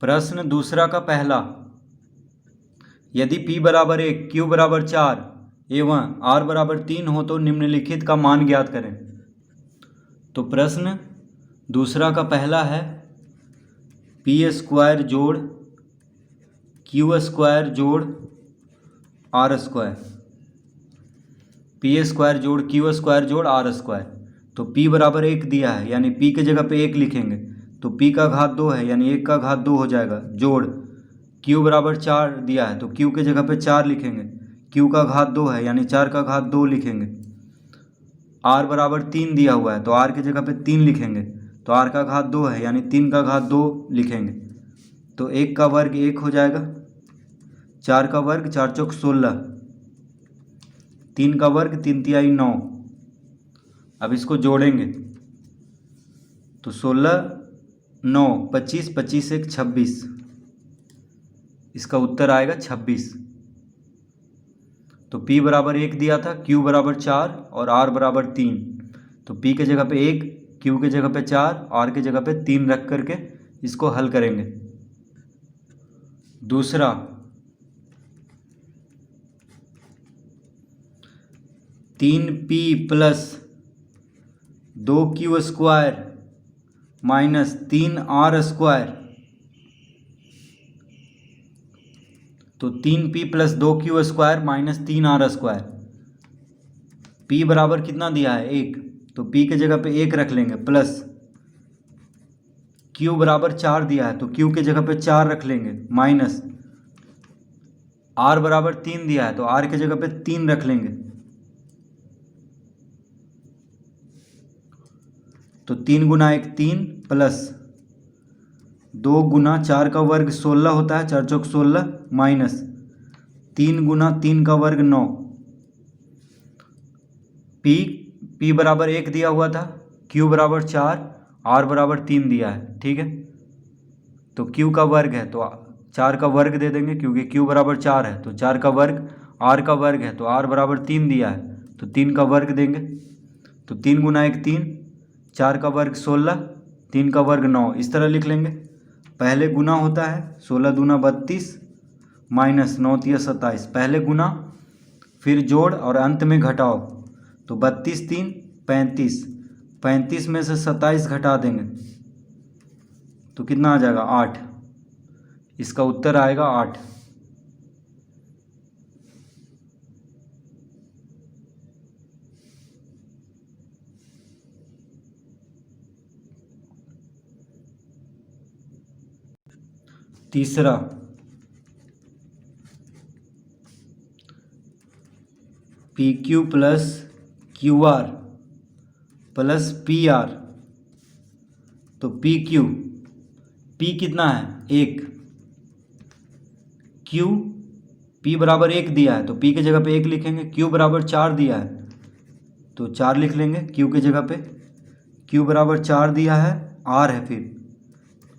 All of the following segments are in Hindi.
प्रश्न दूसरा का पहला, यदि p बराबर 1, q बराबर 4 एवं r बराबर 3 हो तो निम्नलिखित का मान ज्ञात करें। तो प्रश्न दूसरा का पहला है पी स्क्वायर जोड़ क्यू स्क्वायर जोड़ आर स्क्वायर, पी स्क्वायर जोड़ क्यू स्क्वायर जोड़ आर स्क्वायर। तो p बराबर 1 दिया है यानी p के जगह पे 1 लिखेंगे, तो p का घात 2 है यानी 1 का घात 2 हो जाएगा, जोड़ q बराबर 4 दिया है तो q के जगह पे 4 लिखेंगे, q का घात 2 है यानी 4 का घात 2 लिखेंगे। r बराबर 3 दिया हुआ है तो r के जगह पे 3 लिखेंगे, तो r का घात 2 है यानी 3 का घात 2 लिखेंगे। तो 1 का वर्ग 1 हो जाएगा, 4 का वर्ग 4 चौक 16, 3 का वर्ग 3 तिहाई 9। अब इसको जोड़ेंगे तो 16 9 25, 25 1 26, इसका उत्तर आएगा 26। तो p बराबर 1 दिया था, q बराबर 4 और r बराबर 3, तो p के जगह पे 1, q के जगह पे 4, r के जगह पे 3 रख करके इसको हल करेंगे। दूसरा, 3p plus 2q square minus 3r square, तो 3p plus 2q square minus 3r square. p बराबर कितना दिया है 1, तो p के जगह पे 1 रख लेंगे, प्लस q बराबर 4 दिया है तो q के जगह पे 4 रख लेंगे, माइनस r बराबर 3 दिया है तो r के जगह पे 3 रख लेंगे। तो 3 गुना 1 3 प्लस 2 गुना 4 का वर्ग 16 होता है, 4 चौक 16, माइनस 3 गुना 3 का वर्ग 9। p बराबर 1 दिया हुआ था, q बराबर 4, r बराबर 3 दिया है, ठीक है। तो q का वर्ग है तो 4 का वर्ग दे देंगे क्योंकि q बराबर 4 है, तो 4 का वर्ग, r का वर्ग है तो r बराबर 3 दिया है तो 3 का वर्ग देंगे। तो 3 गुना 1 3, 4 का वर्ग 16, 3 का वर्ग 9, इस तरह लिख लेंगे। पहले गुना होता है 16 दूना 32 माइनस 9 तिया 27, पहले गुना फिर जोड़ और अंत में घटाओ, तो 32 3 35, 35 में से 27 घटा देंगे तो कितना आ जाएगा 8, इसका उत्तर आएगा 8। तीसरा, P q plus q r plus p are, तो पी क्यू, पी कितना है 1, क्यू पी बराबर 1 दिया है तो पी के जगह पे 1 लिखेंगे, क्यू बराबर 4 दिया है तो 4 लिख लेंगे क्यू के जगह पे, क्यू बराबर 4 दिया है, आर है, फिर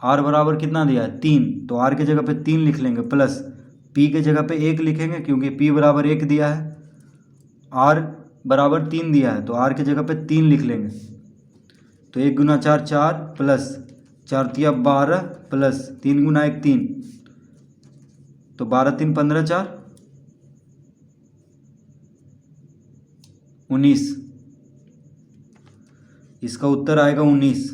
आर बराबर कितना दिया है 3, तो आर के जगह पे 3 लिख लेंगे, प्लस पी के जगह पे 1 लिखेंगे क्योंकि पी बराबर 1 दिया है, आर बराबर 3 दिया है तो आर के जगह पे 3 लिख लेंगे। तो 1 गुना 4 4 प्लस 4 तिया 12 प्लस 3 गुना 1 3, तो 12 3 15 4 19, इसका उत्तर आएगा 19।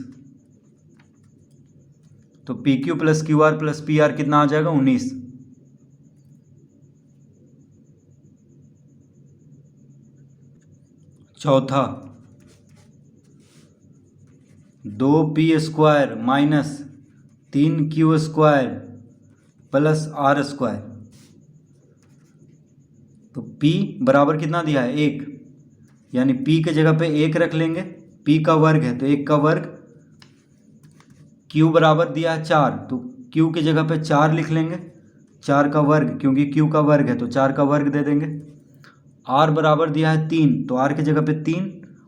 तो p q plus q r plus p r कितना आ जाएगा 19। चौथा, 2p square minus 3q square plus r square, तो p बराबर कितना दिया है 1, यानी p के जगह पे 1 रख लेंगे, p का वर्ग है तो 1 का वर्ग, q बराबर दिया है 4 तो q के जगह पे 4 लिख लेंगे, 4 का वर्ग क्योंकि q का वर्ग है तो 4 का वर्ग दे देंगे। r बराबर दिया है 3 तो r के जगह पे 3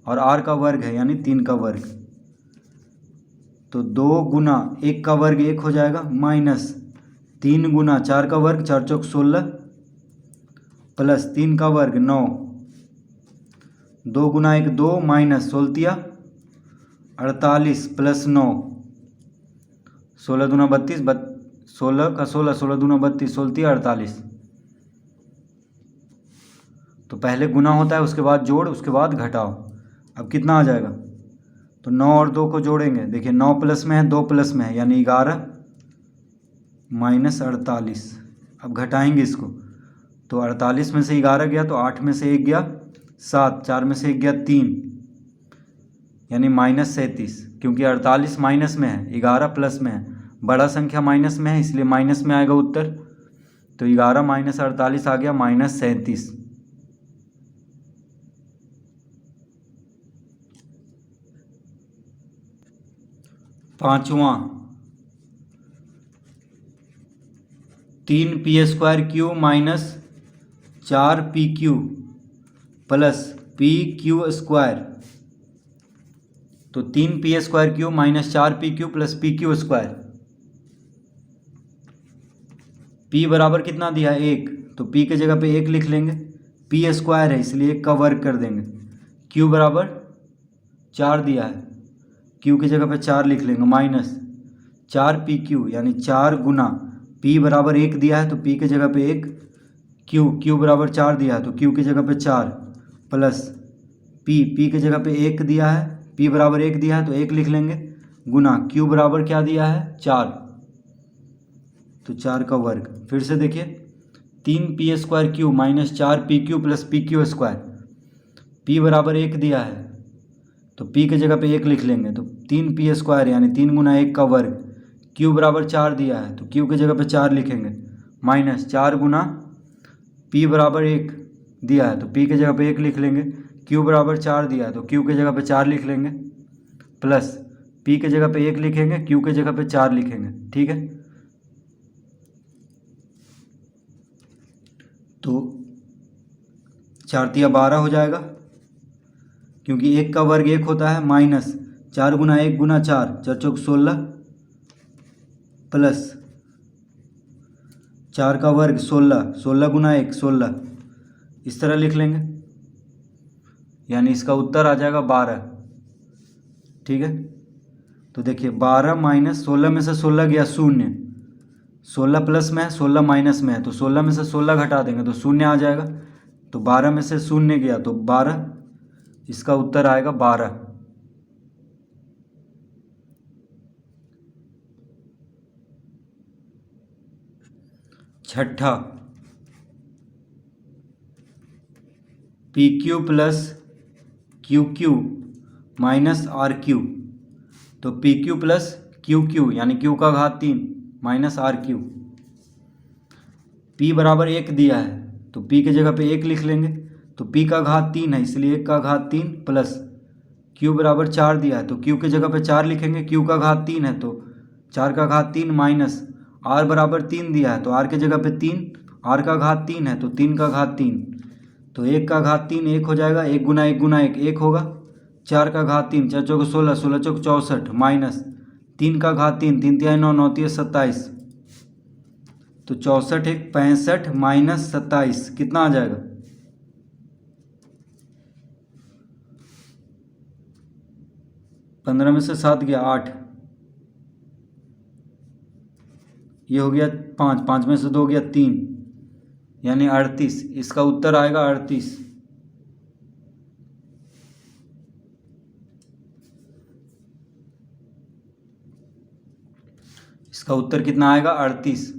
और r का वर्ग है यानी 3 का वर्ग, तो 2 गुना 1 का वर्ग 1 हो जाएगा, माइनस 3 गुना 4 का वर्ग 4 चौक 16 प्लस 3 का वर्ग 9, 2 गुना 1 2 माइनस 16 48 प्लस 9, 16 दूना 32, 16 का 16, 16 दूना 32, 16 48। तो पहले गुना होता है, उसके बाद जोड़, उसके बाद घटाओ। अब कितना आ जाएगा? तो 9 और 2 को जोड़ेंगे, देखिए 9 प्लस में है, 2 प्लस में है, यानी 11 माइनस 48। अब घटाएंगे इसको, तो 48 में से 11 गया तो 8 में से 1 गया 7, 4 में से 1 गया 3, यानी माइनस 37। क्योंकि 48 माइनस में है, 11 प्लस में है, बड़ा संख्या माइनस में है, इसलिए माइनस में आएगा उत्तर। तो 11 माइनस 48 आ गया minus 37। पाँचवां, 3p² minus 4pq plus pq²। तो 3p² minus 4pq plus pq²। p बराबर कितना दिया है? 1, तो p के जगह पे 1 लिख लेंगे, p² है इसलिए 1 का वर्ग कर देंगे। q बराबर 4 दिया है, q की जगह पे 4 लिख लेंगे, माइनस 4pq यानी 4 गुना p बराबर 1 दिया है तो p की जगह पे 1, q बराबर 4 दिया है तो q की जगह पे 4 प्लस p की जगह पे 1 दिया है, p बराबर 1 दिया है तो 1 लिख लेंगे, गुना q बराबर क्या दिया है? 4, तो 4 का वर्ग। फिर से देखिए, 3p² minus 4pq plus pq²। p बराबर 1 दिया है तो p की जगह पे 1 लिख लेंगे, तो 3p² यानी 3 गुना 1 का वर्ग। q बराबर 4 दिया है तो q की जगह पे 4 लिखेंगे, माइनस 4 गुना p बराबर 1 दिया है तो p की जगह पे 1 लिख लेंगे, q बराबर 4 दिया है तो q की जगह पे 4 लिख लेंगे, प्लस p की जगह पे 1 लिखेंगे, q की जगह पे 4 लिखेंगे। ठीक है, तो 4 तिया 12 हो जाएगा, क्योंकि 1 का वर्ग 1 होता है, माइनस 4 गुना 1 गुना 4, 4 चौक 16 प्लस 4 का वर्ग 16, 16 गुना 1 16, इस तरह लिख लेंगे, यानी इसका उत्तर आ जाएगा 12। ठीक है, तो देखिए 12 माइनस 16 में से 16 गया 0, 16 प्लस में है, 16 माइनस में है, तो 16 में से 16 घटा देंगे तो 0 आ जाएगा, तो 12 में से 0 गया तो 12, इसका उत्तर आएगा 12। छठा, PQ plus QQ minus RQ। तो PQ प्लस QQ यानी Q का घात 3 माइनस RQ। P बराबर 1 दिया है तो P की जगह पे 1 लिख लेंगे, तो P का घात 3 है इसलिए 1 का घात 3 प्लस Q बराबर 4 दिया है तो Q की जगह पे 4 लिखेंगे, Q का घात 3 है तो 4 का घात 3 माइनस R बराबर 3 दिया है तो R की जगह पे 3, R का घात 3 है तो 3 का घात 3, तो 1 का घात 3 1 हो जाएगा, 1 गुना 1 गुना 1 1 होगा, 4 का घात 3, 4 चौक 16, 16 चौक 64 माइनस 3 का घात 3, 3 तिया 9, 9 तिया 27, तो 64 1 65 माइनस 27 कितना आ जाएगा? 15 में से 7 गया 8, ये हो गया 5, 5 में से 2 गया 3, यानी 38, इसका उत्तर आएगा 38। इसका उत्तर कितना आएगा? 38।